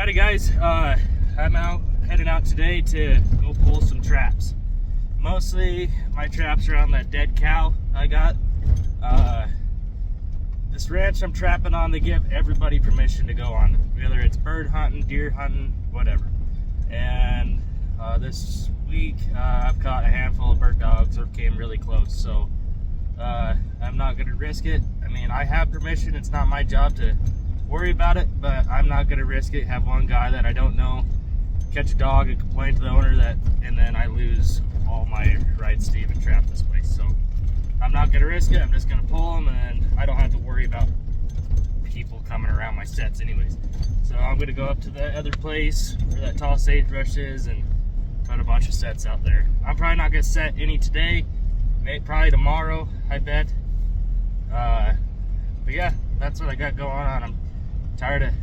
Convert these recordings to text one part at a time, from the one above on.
Howdy guys, I'm heading out today to go pull some traps. Mostly my traps are on that dead cow I got. This ranch I'm trapping on, they give everybody permission to go on, whether it's bird hunting, deer hunting, whatever. And this week I've caught a handful of bird dogs that came really close, so I'm not going to risk it. I mean, I have permission, it's not my job to worry about it, but I'm not going to risk it. Have one guy that I don't know catch a dog and complain to the owner that, and then I lose all my rights to even trap this place. So I'm not going to risk it. I'm just going to pull them, and then I don't have to worry about people coming around my sets anyways. So I'm going to go up to the other place where that tall sagebrush is and put a bunch of sets out there. I'm probably not going to set any today, maybe probably tomorrow, I bet. But yeah, that's what I got going on. I'm tired of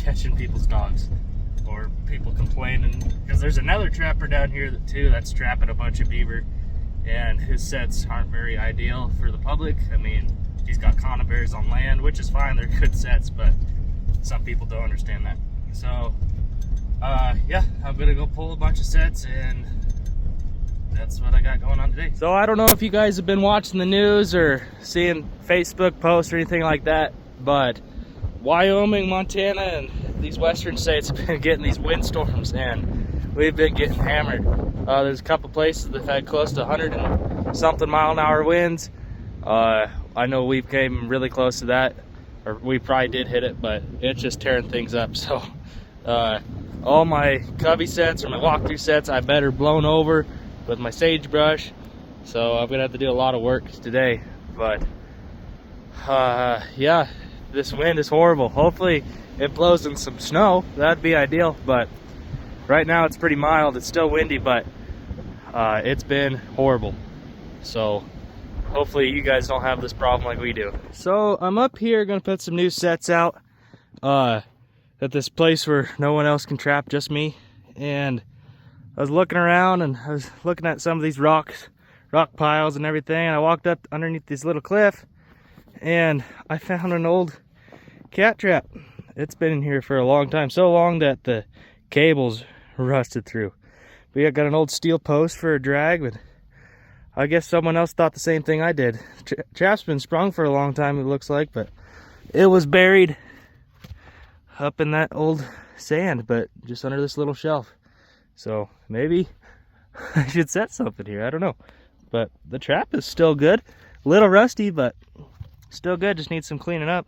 catching people's dogs or people complaining, because there's another trapper down here that's trapping a bunch of beaver, and his sets aren't very ideal for the public. I mean, he's got conibears on land, which is fine, they're good sets, but some people don't understand that. So yeah, I'm gonna go pull a bunch of sets, and that's what I got going on today. So I don't know if you guys have been watching the news or seeing Facebook posts or anything like that, but Wyoming, Montana, and these western states have been getting these windstorms, and we've been getting hammered. There's a couple places that have had close to 100 and something mile-an-hour winds. I know we've came really close to that, or we probably did hit it, but it's just tearing things up. So all my cubby sets or my walkthrough sets I bet are blown over with my sagebrush, so I'm gonna have to do a lot of work today. But yeah, this wind is horrible. Hopefully it blows in some snow, that'd be ideal, but right now it's pretty mild. It's still windy, but it's been horrible. So hopefully you guys don't have this problem like we do. So I'm up here gonna put some new sets out at this place where no one else can trap, just me. And I was looking around, and I was looking at some of these rock piles and everything, and I walked up underneath this little cliff, and I found an old cat trap. It's been in here for a long time, so long that the cables rusted through. But yeah, got an old steel post for a drag, but I guess someone else thought the same thing I did. Trap's been sprung for a long time, it looks like, but it was buried up in that old sand, but just under this little shelf. So maybe I should set something here, I don't know. But the trap is still good. A little rusty, but still good, just needs some cleaning up.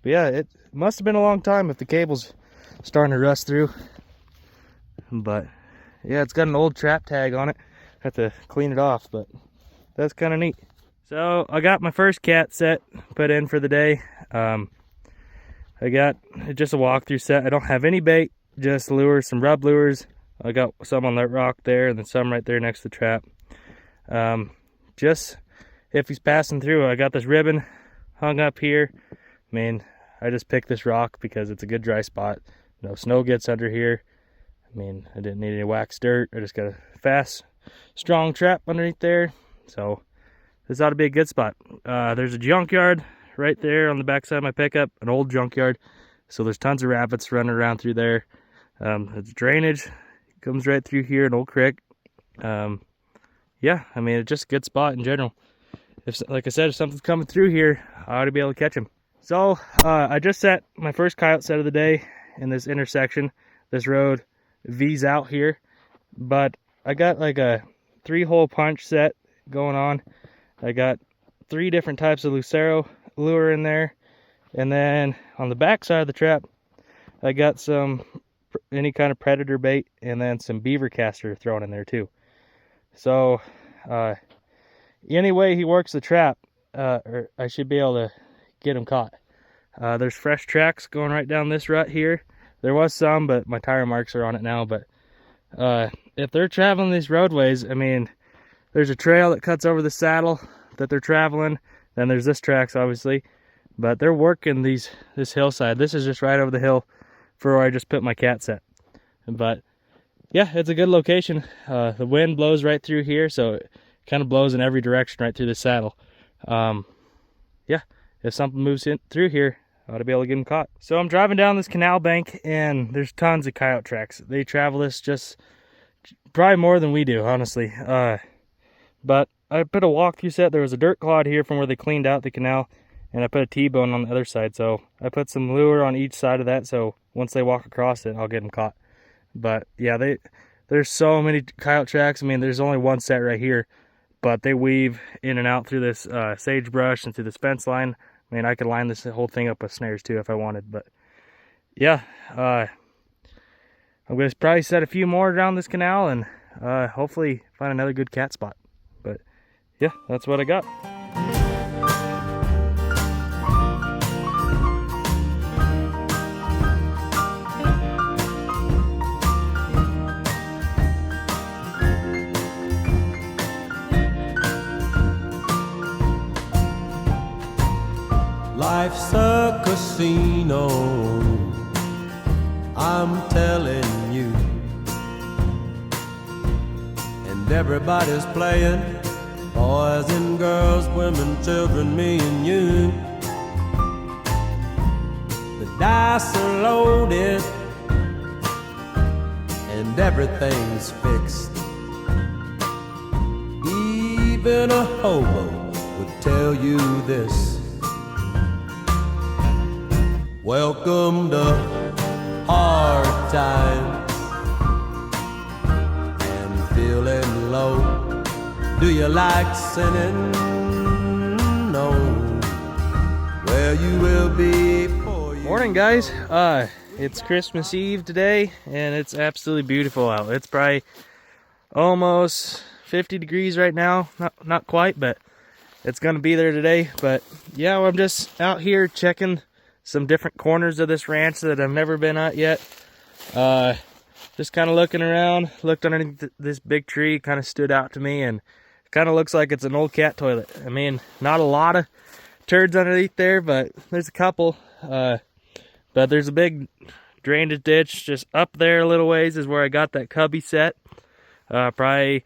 But yeah, it must have been a long time if the cable's starting to rust through. But yeah, it's got an old trap tag on it. Have to clean it off, but that's kind of neat. So I got my first cat set put in for the day. I got just a walkthrough set. I don't have any bait, just lures, some rub lures. I got some on that rock there, and then some right there next to the trap. Just if he's passing through, I got this ribbon hung up here. I mean, I just picked this rock because it's a good dry spot. No snow gets under here. I mean, I didn't need any waxed dirt. I just got a fast, strong trap underneath there. So this ought to be a good spot. There's a junkyard right there on the backside of my pickup, an old junkyard. So there's tons of rabbits running around through there. It's drainage. Comes right through here, an old creek. Yeah, I mean, it's just a good spot in general. If, like I said, if something's coming through here, I ought to be able to catch him. So I just set my first coyote set of the day in this intersection. This road V's out here, but I got like a 3-hole punch set going on. I got 3 different types of Lucero lure in there, and then on the back side of the trap I got some any kind of predator bait, and then some beaver caster thrown in there too. So any way he works the trap, or I should be able to get him caught. There's fresh tracks going right down this rut here. There was some, but my tire marks are on it now. But if they're traveling these roadways, I mean, there's a trail that cuts over the saddle that they're traveling. Then there's this tracks, obviously, but they're working this hillside. This is just right over the hill for where I just put my cat set. But yeah, it's a good location. The wind blows right through here, so it kind of blows in every direction right through the saddle. Yeah, if something moves in through here, ought to be able to get them caught. So I'm driving down this canal bank, and there's tons of coyote tracks. They travel this just probably more than we do, honestly. But I put a walkthrough set. There was a dirt clod here from where they cleaned out the canal, and I put a T-bone on the other side. So I put some lure on each side of that, so once they walk across it, I'll get them caught. But yeah, there's so many coyote tracks. I mean, there's only one set right here, but they weave in and out through this sagebrush and through this fence line. I mean, I could line this whole thing up with snares too if I wanted. But yeah, I'm going to probably set a few more down this canal and hopefully find another good cat spot. But yeah, that's what I got. Life's a casino, I'm telling you, and everybody's playing, boys and girls, women, children, me and you. The dice are loaded and everything's fixed. Even a hobo would tell you this: welcome to hard times and feeling low. Do you like sinning? No. Well, you will be for you. Morning, guys. It's Christmas Eve today, and it's absolutely beautiful out. It's probably almost 50 degrees right now. Not quite, but it's gonna be there today. But yeah, I'm just out here checking some different corners of this ranch that I've never been at yet. Just kind of looking around, looked underneath this big tree, kind of stood out to me, and it kind of looks like it's an old cat toilet. I mean, not a lot of turds underneath there, but there's a couple. But there's a big drainage ditch just up there a little ways is where I got that cubby set. Probably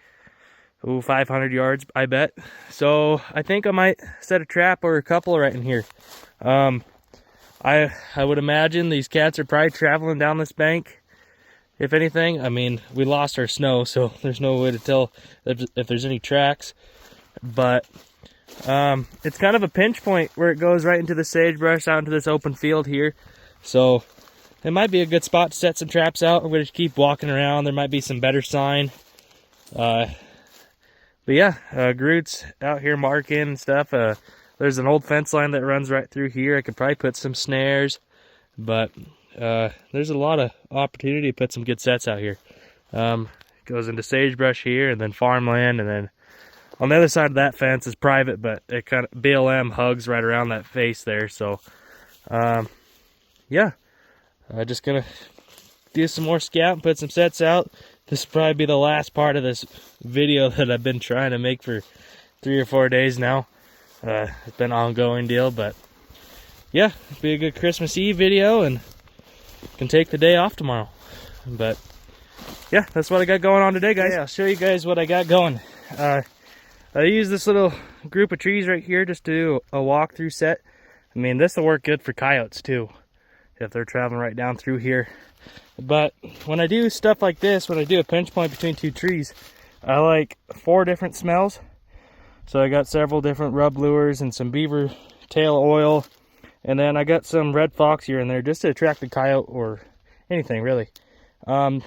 500 yards, I bet. So I think I might set a trap or a couple right in here. I would imagine these cats are probably traveling down this bank, if anything. I mean, we lost our snow, so there's no way to tell if there's any tracks. But it's kind of a pinch point where it goes right into the sagebrush out into this open field here. So it might be a good spot to set some traps out. I'm going to keep walking around. There might be some better sign. But yeah, Groot's out here marking and stuff. There's an old fence line that runs right through here. I could probably put some snares, but there's a lot of opportunity to put some good sets out here. It goes into sagebrush here, and then farmland, and then on the other side of that fence is private, but it kind of BLM hugs right around that face there. So yeah, just gonna do some more scout and put some sets out. This will probably be the last part of this video that I've been trying to make for 3 or 4 days now. It's been an ongoing deal, but yeah, it'll be a good Christmas Eve video, and can take the day off tomorrow. But yeah, that's what I got going on today, guys. Yeah, I'll show you guys what I got going. I use this little group of trees right here just to do a walkthrough set. I mean, this will work good for coyotes too, if they're traveling right down through here. But when I do stuff like this, when I do a pinch point between two trees, I like 4 different smells. So I got several different rub lures and some beaver tail oil, and then I got some red fox here and there just to attract the coyote or anything really. And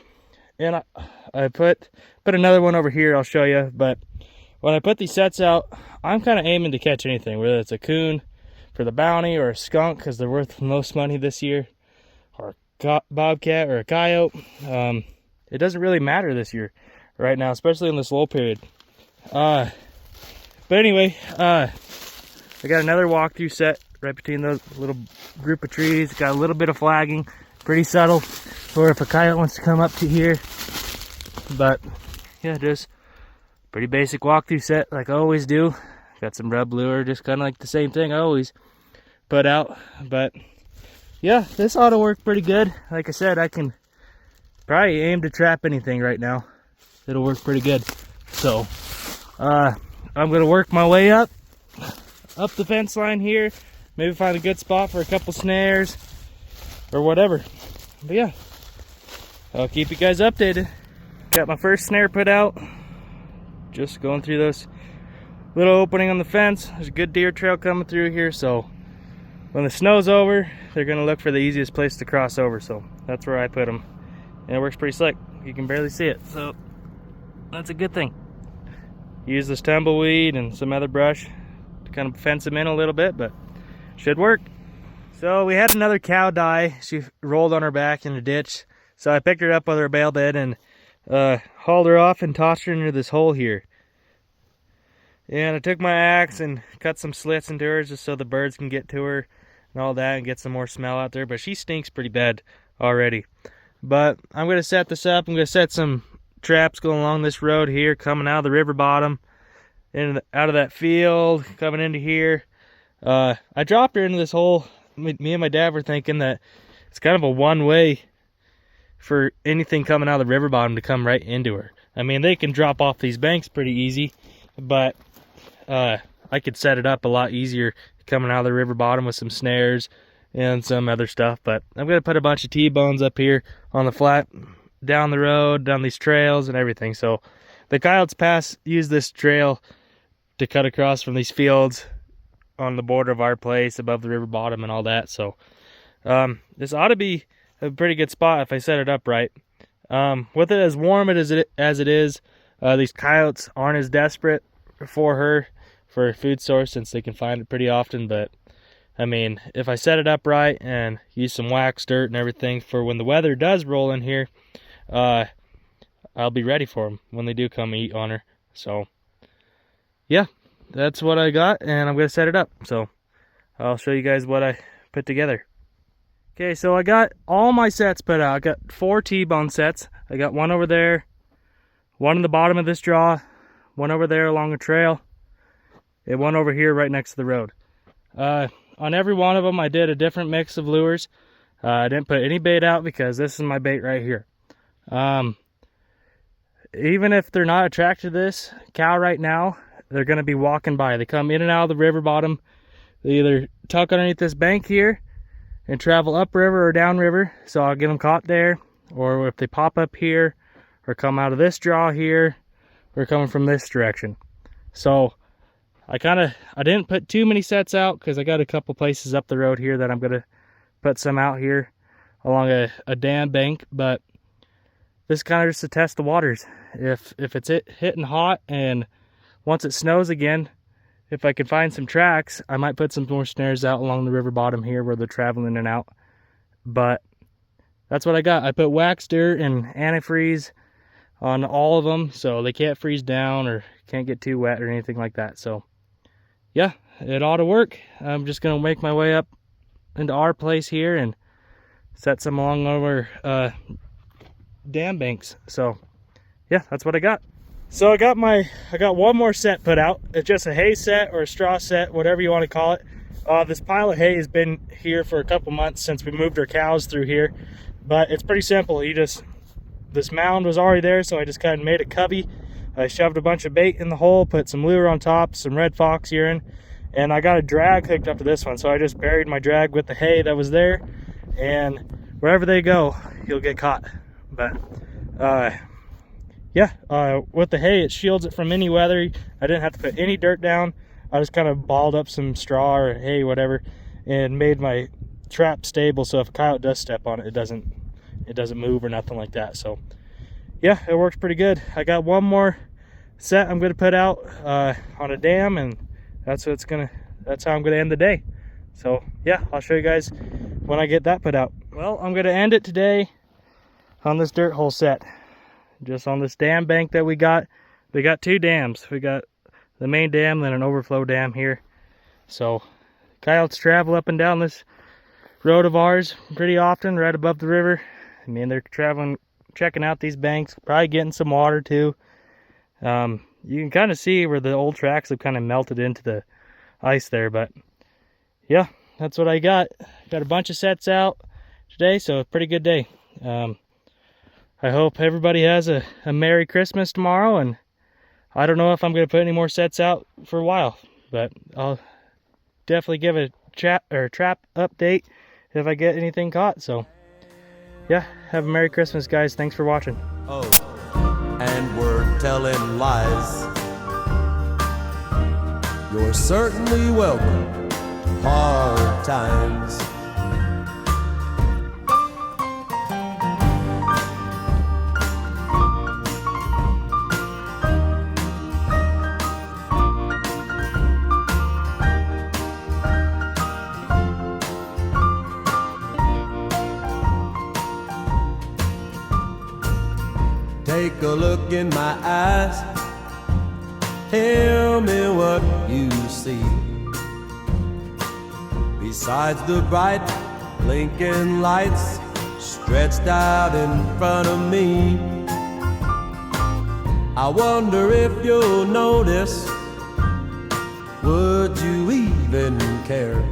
I put another one over here, I'll show you. But when I put these sets out, I'm kind of aiming to catch anything, whether it's a coon for the bounty or a skunk because they're worth the most money this year, or a bobcat or a coyote. It doesn't really matter this year right now, especially in this lull period. But anyway, I got another walkthrough set right between those little group of trees. Got a little bit of flagging, pretty subtle, for if a coyote wants to come up to here. But yeah, just pretty basic walkthrough set like I always do. Got some rub lure, just kind of like the same thing I always put out. But yeah, this ought to work pretty good. Like I said, I can probably aim to trap anything right now. It'll work pretty good. So I'm gonna work my way up the fence line here, maybe find a good spot for a couple snares or whatever. But yeah, I'll keep you guys updated. Got my first snare put out. Just going through this little opening on the fence. There's a good deer trail coming through here, so when the snow's over, they're gonna look for the easiest place to cross over. So that's where I put them, and it works pretty slick. You can barely see it, so that's a good thing. Use this tumbleweed and some other brush to kind of fence them in a little bit, but should work. So we had another cow die. She rolled on her back in a ditch, so I picked her up with her bale bed and hauled her off and tossed her into this hole here. And I took my axe and cut some slits into her just so the birds can get to her and all that and get some more smell out there. But she stinks pretty bad already. But I'm going to set this up. I'm going to set some traps going along this road here, coming out of the river bottom, out of that field, coming into here. I dropped her into this hole. Me and my dad were thinking that it's kind of a one-way for anything coming out of the river bottom to come right into her. I mean, they can drop off these banks pretty easy, but I could set it up a lot easier coming out of the river bottom with some snares and some other stuff. But I'm going to put a bunch of T-bones up here on the flat, down the road, down these trails and everything. So the coyotes use this trail to cut across from these fields on the border of our place above the river bottom and all that. So this ought to be a pretty good spot if I set it up right. With it as warm as it is, these coyotes aren't as desperate for her for a food source since they can find it pretty often. But I mean, if I set it up right and use some wax dirt and everything for when the weather does roll in here, I'll be ready for them when they do come eat on her. So yeah, that's what I got, and I'm going to set it up. So I'll show you guys what I put together. Okay, so I got all my sets put out. I got 4 T-bone sets. I got one over there, one in the bottom of this draw, one over there along the trail, and one over here right next to the road. On every one of them, I did a different mix of lures. I didn't put any bait out because this is my bait right here. Even if they're not attracted to this cow right now, they're going to be walking by. They come in and out of the river bottom. They either tuck underneath this bank here and travel upriver or downriver, so I'll get them caught there. Or if they pop up here or come out of this draw here, or coming from this direction. So I didn't put too many sets out because I got a couple places up the road here that I'm going to put some out here along a dam bank. But this is kind of just to test the waters. If it's hitting hot, and once it snows again, if I can find some tracks, I might put some more snares out along the river bottom here where they're traveling in and out. But that's what I got. I put wax dirt and antifreeze on all of them so they can't freeze down or can't get too wet or anything like that. So yeah, it ought to work. I'm just going to make my way up into our place here and set some along over dam banks. So yeah, that's what I got. So I got one more set put out. It's just a hay set or a straw set, whatever you want to call it. This pile of hay has been here for a couple months since we moved our cows through here, but it's pretty simple. This mound was already there, so I just kind of made a cubby. I shoved a bunch of bait in the hole, put some lure on top, some red fox urine, and I got a drag hooked up to this one. So I just buried my drag with the hay that was there, and wherever they go, you'll get caught. But yeah, with the hay, it shields it from any weather. I didn't have to put any dirt down. I just kind of balled up some straw or hay, whatever, and made my trap stable so if a coyote does step on it, it doesn't move or nothing like that. So yeah, it works pretty good. I got one more set I'm going to put out on a dam, and that's how I'm going to end the day. So yeah, I'll show you guys when I get that put out. Well, I'm going to end it today on this dirt hole set, just on this dam bank that we got. We got 2 dams. We got the main dam, then an overflow dam here. So coyotes travel up and down this road of ours pretty often, right above the river. I mean, they're traveling, checking out these banks, probably getting some water too. You can kind of see where the old tracks have kind of melted into the ice there. But yeah, that's what I got. Got a bunch of sets out today, so a pretty good day. I hope everybody has a Merry Christmas tomorrow, and I don't know if I'm going to put any more sets out for a while, but I'll definitely give a trap update if I get anything caught. So yeah, have a Merry Christmas, guys. Thanks for watching. Oh, and we're telling lies. You're certainly welcome to hard times. Take a look in my eyes. Tell me what you see. Besides the bright blinking lights stretched out in front of me, I wonder if you'll notice. Would you even care